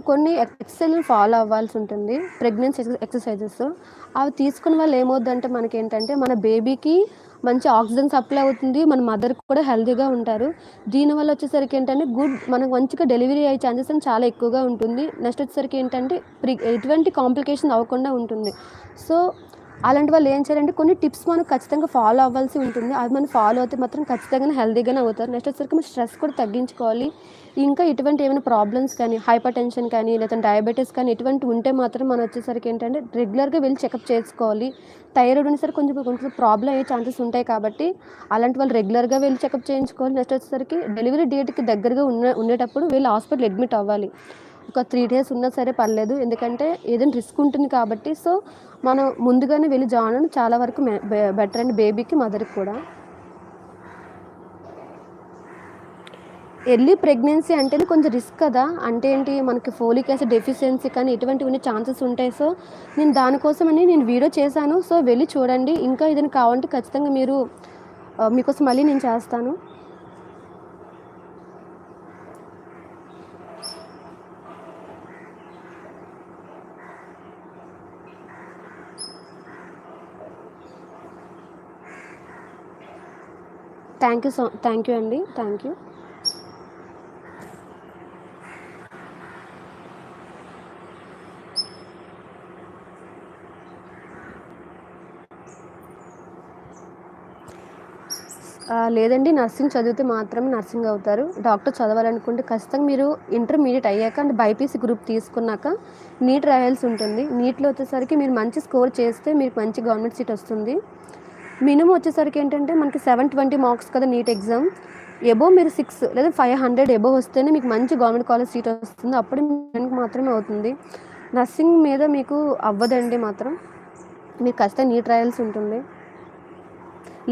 And కొన్ని ఎక్సర్సైజ్‌లు follow అవ్వాల్సి ఉంటుంది. Pregnancy exercises. అవి తీసుకున్న వల్ల ఏమవుద్దంటే మనకేంటంటే, మన బేబీకి మంచి ఆక్సిజన్ సప్లై అవుతుంది. మన మదర్‌కి కూడా హెల్తీగా ఉంటారు. దీనివల్ల వచ్చేసరికి ఏంటంటే, మనకు మంచిగా డెలివరీ అయ్యే ఛాన్సెస్ చాలా ఎక్కువగా ఉంటుంది. నెక్స్ట్ వచ్చేసరికి ఏంటంటే, ఎటువంటి కాంప్లికేషన్ అవ్వకుండా ఉంటుంది. సో, అలాంటి వాళ్ళు ఏం చేయాలంటే, కొన్ని టిప్స్ మనం ఖచ్చితంగా ఫాలో అవ్వాల్సి ఉంటుంది. అది మనం ఫాలో అవుతే మాత్రం ఖచ్చితంగానే హెల్తీగానే అవుతారు. నెక్స్ట్ వచ్చేసరికి మనం స్ట్రెస్ కూడా తగ్గించుకోవాలి. ఇంకా ఇటువంటి ఏమైనా ప్రాబ్లమ్స్ కానీ, హైపర్ టెన్షన్ కానీ, లేదంటే డయాబెటిస్ కానీ ఇటువంటివి ఉంటే మాత్రం మనం వచ్చేసరికి ఏంటంటే రెగ్యులర్‌గా వెళ్లి చెకప్ చేసుకోవాలి. థైరాయిడ్ ఉన్నా సరే కొంచెం ప్రాబ్లమ్ అయ్యే ఛాన్సెస్ ఉంటాయి కాబట్టి, అలాంటి వాళ్ళు రెగ్యులర్‌గా వెళ్లి చెకప్ చేయించుకోవాలి. నెక్స్ట్ వచ్చేసరికి డెలివరీ డేట్‌కి దగ్గరగా ఉండేటప్పుడు వెళ్లి హాస్పిటల్ అడ్మిట్ అవ్వాలి. ఒక 3 డేస్ ఉన్నా సరే పర్లేదు. ఎందుకంటే ఏదైనా రిస్క్ ఉంటుంది కాబట్టి, సో మనం ముందుగానే వెళ్లి జాయిన్ అవ్వడం చాలా వరకు బెటర్ అండి బేబీకి, మదర్‌కి కూడా. ఎర్లీ ప్రెగ్నెన్సీ అంటేనే కొంచెం రిస్క్ కదా! అంటే ఏంటి మనకి ఫోలిక్ యాసిడ్ డెఫిషియన్సీ కానీ ఇటువంటివన్నీ ఛాన్సెస్ ఉంటాయి. సో, నేను దానికోసమని వీడియో చేశాను. సో, వెళ్లి చూడండి. ఇంకా ఏదైనా కావాలంటే ఖచ్చితంగా మీకోసం మళ్ళీ నేను చేస్తాను. థ్యాంక్ యూ అండి. Thank you. లేదండి. నర్సింగ్ చదివితే మాత్రమే నర్సింగ్ అవుతారు. డాక్టర్ చదవాలనుకుంటే ఖచ్చితంగా మీరు ఇంటర్మీడియేట్ అయ్యాక అండ్ బైపీసీ గ్రూప్ తీసుకున్నాక నీట్ రాయాల్సి ఉంటుంది. నీట్‌లో వచ్చేసరికి మీరు మంచి స్కోర్ చేస్తే మీకు మంచి గవర్నమెంట్ సీట్ వస్తుంది. మినిమమ్ వచ్చేసరికి ఏంటంటే మనకి 720 మార్క్స్ కదా నీట్ ఎగ్జామ్. అబోవ్ మీరు 6 లేదా 500 అబోవ్ వస్తేనే మీకు మంచి గవర్నమెంట్ కాలేజ్ సీట్ వస్తుంది. అప్పుడు మీకు మాత్రమే అవుతుంది. నర్సింగ్ మీద మీకు అవ్వదండి మాత్రం. మీరు ఖచ్చితంగా నీట్ రాయాల్సి ఉంటుంది.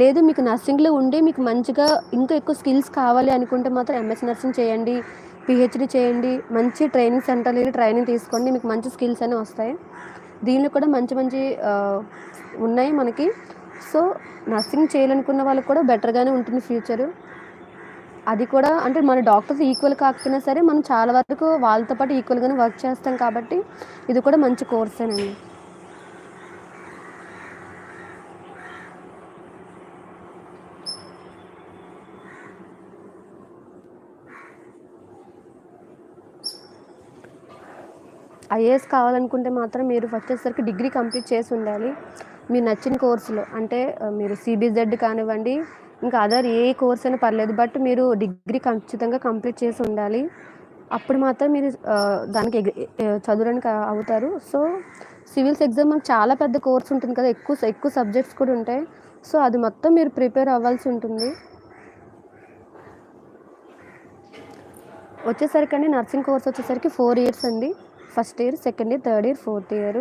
లేదు మీకు నర్సింగ్‌లో ఉండి మీకు మంచిగా ఇంకా ఎక్కువ స్కిల్స్ కావాలి అనుకుంటే మాత్రం ఎంఎస్ నర్సింగ్ చేయండి. పీహెచ్‌డీ చేయండి. మంచి ట్రైనింగ్ సెంటర్‌లో వెళ్లి ట్రైనింగ్ తీసుకోండి. మీకు మంచి స్కిల్స్ అనేవి వస్తాయి. దీనిలో కూడా మంచి ఉన్నాయి మనకి. సో, నర్సింగ్ చేయాలనుకున్న వాళ్ళకి కూడా బెటర్‌గానే ఉంటుంది ఫ్యూచరు. అది కూడా అంటే మన డాక్టర్స్ ఈక్వల్ కాకపోయినా సరే మనం చాలా వరకు వాళ్ళతో పాటు ఈక్వల్‌గానే వర్క్ చేస్తాం కాబట్టి ఇది కూడా మంచి కోర్సేనండి. ఐఏఎస్ కావాలనుకుంటే మాత్రం మీరు ఫస్ట్ వచ్చేసరికి డిగ్రీ కంప్లీట్ చేసి ఉండాలి. మీరు నచ్చిన కోర్సులో అంటే మీరు సిబిజెడ్ కానివ్వండి, ఇంకా అదర్ ఏ కోర్స్ అయినా పర్లేదు. బట్ మీరు డిగ్రీ ఖచ్చితంగా కంప్లీట్ చేసి ఉండాలి. అప్పుడు మాత్రం మీరు దానికి చదవడానికి అవుతారు. సో, సివిల్స్ ఎగ్జామ్ మనకు చాలా పెద్ద కోర్స్ ఉంటుంది కదా! ఎక్కువ సబ్జెక్ట్స్ కూడా ఉంటాయి. సో, అది మొత్తం మీరు ప్రిపేర్ అవ్వాల్సి ఉంటుంది. వచ్చేసరికండి నర్సింగ్ కోర్స్ వచ్చేసరికి 4 ఇయర్స్ అండి. First year, second year, third year, fourth year.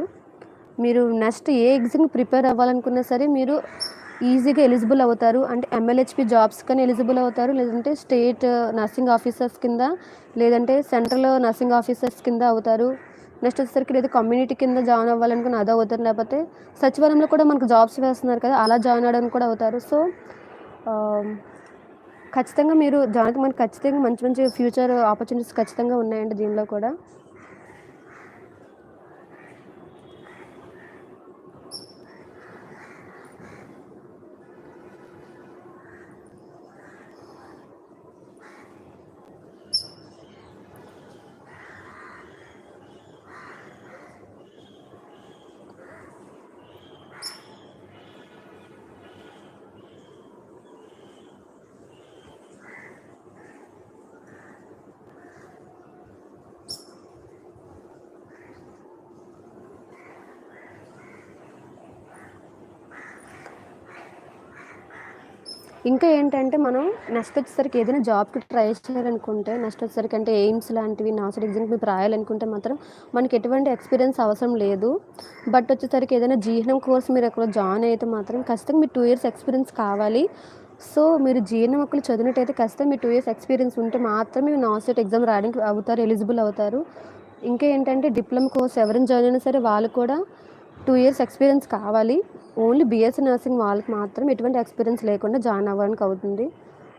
మీరు నెక్స్ట్ ఏ ఎగ్జామ్‌కి ప్రిపేర్ అవ్వాలనుకున్నా సరే మీరు ఈజీగా ఎలిజిబుల్ అవుతారు. అంటే ఎంఎల్హెచ్‌పి జాబ్స్ కానీ ఎలిజిబుల్ అవుతారు. లేదంటే స్టేట్ నర్సింగ్ ఆఫీసర్స్ కింద, లేదంటే సెంట్రల్ నర్సింగ్ ఆఫీసర్స్ కింద అవుతారు. నెక్స్ట్ వచ్చేసరికి లేదా కమ్యూనిటీ కింద జాయిన్ అవ్వాలనుకున్న అది అవుతారు. లేకపోతే సచివాలయంలో కూడా మనకు జాబ్స్ వేస్తున్నారు కదా! అలా జాయిన్ అవ్వడానికి కూడా అవుతారు. సో, ఆహ్, ఖచ్చితంగా మీరు మనకు ఖచ్చితంగా మంచి ఫ్యూచర్ ఆపర్చునిటీస్ ఖచ్చితంగా ఉన్నాయండి దీనిలో కూడా. ఇంకా ఏంటంటే మనం నెక్స్ట్ వచ్చేసరికి ఏదైనా జాబ్‌కి ట్రై చేయాలనుకుంటే నెక్స్ట్ వచ్చేసరికి అంటే ఎయిమ్స్ లాంటివి, నాసెట్ ఎగ్జామ్‌కి మీరు రాయాలనుకుంటే మాత్రం మనకి ఎటువంటి ఎక్స్‌పీరియన్స్ అవసరం లేదు. బట్ వచ్చేసరికి ఏదైనా జీఎన్ఎం కోర్స్ మీరు ఎక్కడో జాయిన్ అయితే మాత్రం ఖచ్చితంగా మీరు 2 ఇయర్స్ ఎక్స్‌పీరియన్స్ కావాలి. సో, మీరు జీఎన్ఎం ఒకవేళ చదివినట్టయితే ఖచ్చితంగా మీరు 2 ఇయర్స్ ఎక్స్‌పీరియన్స్ ఉంటే మాత్రమే నాసెట్ ఎగ్జామ్ రాయడానికి అవుతారు, ఎలిజిబుల్ అవుతారు. ఇంకా ఏంటంటే డిప్లొమా కోర్స్ ఎవరైనా జాయిన్ అయినా సరే వాళ్ళు కూడా 2 ఇయర్స్ ఎక్స్‌పీరియన్స్ కావాలి. ఓన్లీ బీఎస్సీ నర్సింగ్ వాళ్ళకి మాత్రం ఎటువంటి ఎక్స్‌పీరియన్స్ లేకుండా జాయిన్ అవ్వడానికి అవుతుంది.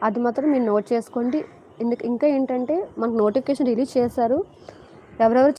అది మాత్రం మీరు నోట్ చేసుకోండి. ఇంకా ఏంటంటే మనకు నోటిఫికేషన్ రిలీజ్ చేశారు. ఎవరెవరు